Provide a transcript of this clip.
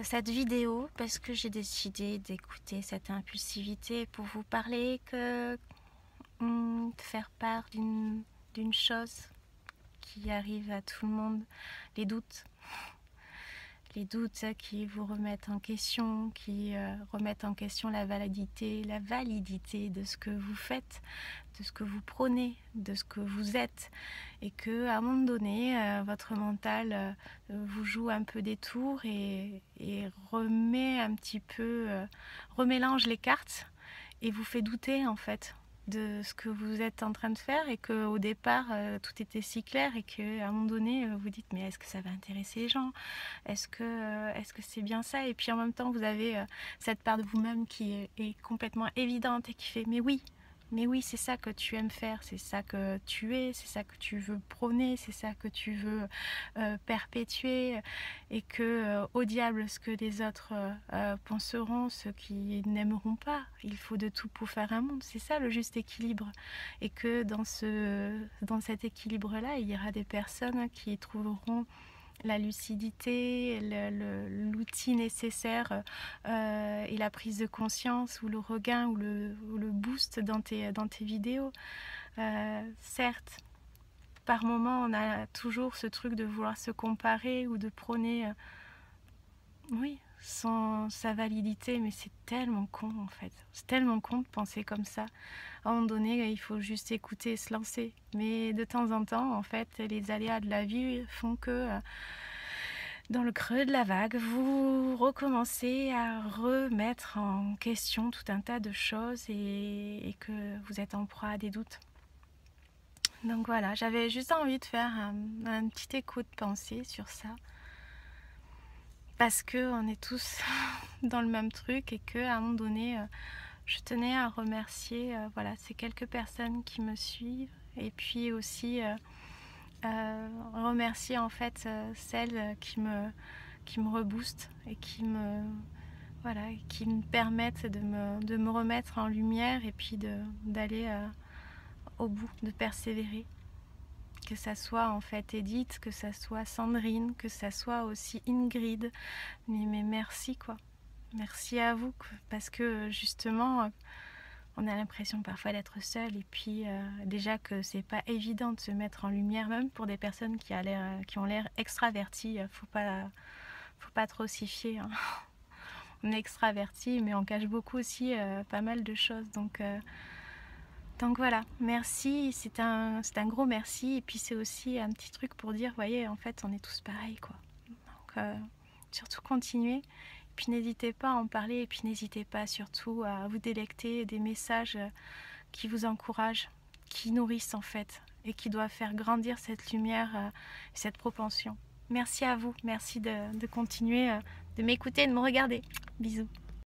cette vidéo parce que j'ai décidé d'écouter cette impulsivité pour vous parler de faire part d'une chose qui arrive à tout le monde, les doutes. Les doutes qui vous remettent en question, qui remettent en question la validité de ce que vous faites, de ce que vous prônez, de ce que vous êtes, et que à un moment donné, votre mental vous joue un peu des tours et remet un petit peu, remélange les cartes et vous fait douter en fait de ce que vous êtes en train de faire, et qu'au départ tout était si clair, et qu'à un moment donné vous dites mais est-ce que ça va intéresser les gens, est-ce que c'est bien ça, et puis en même temps vous avez cette part de vous-même qui est complètement évidente et qui fait mais oui, c'est ça que tu aimes faire, c'est ça que tu es, c'est ça que tu veux prôner, c'est ça que tu veux perpétuer, et que au diable ce que les autres penseront, ceux qui n'aimeront pas. Il faut de tout pour faire un monde, c'est ça le juste équilibre, et que dans cet équilibre-là, il y aura des personnes qui trouveront la lucidité, l'outil nécessaire et la prise de conscience, ou le regain, ou le boost dans tes vidéos. Certes, par moment, on a toujours ce truc de vouloir se comparer ou de prôner, oui, sa validité, mais c'est tellement con en fait. C'est tellement con de penser comme ça. À un moment donné, il faut juste écouter et se lancer. Mais de temps en temps, en fait, les aléas de la vie font que dans le creux de la vague, vous recommencez à remettre en question tout un tas de choses, et que vous êtes en proie à des doutes. Donc voilà, j'avais juste envie de faire un petit écho de pensée sur ça, parce qu'on est tous dans le même truc, et qu'à un moment donné, je tenais à remercier voilà, ces quelques personnes qui me suivent, et puis aussi remercier en fait celles qui me reboostent et voilà, qui me permettent de me remettre en lumière, et puis d'aller au bout, de persévérer. Que ça soit en fait Edith, que ça soit Sandrine, que ça soit aussi Ingrid. Mais merci quoi. Merci à vous, parce que justement, on a l'impression parfois d'être seul, et puis déjà que c'est pas évident de se mettre en lumière, même pour des personnes qui ont l'air extraverties. Faut pas trop s'y fier, hein. On est extraverti, mais on cache beaucoup aussi pas mal de choses. Donc voilà, merci, c'est un gros merci. Et puis c'est aussi un petit truc pour dire, voyez, en fait, on est tous pareils, quoi. Donc surtout continuez. Puis n'hésitez pas à en parler, et puis n'hésitez pas surtout à vous délecter des messages qui vous encouragent, qui nourrissent en fait, et qui doivent faire grandir cette lumière, cette propension. Merci à vous, merci de continuer de m'écouter et de me regarder. Bisous.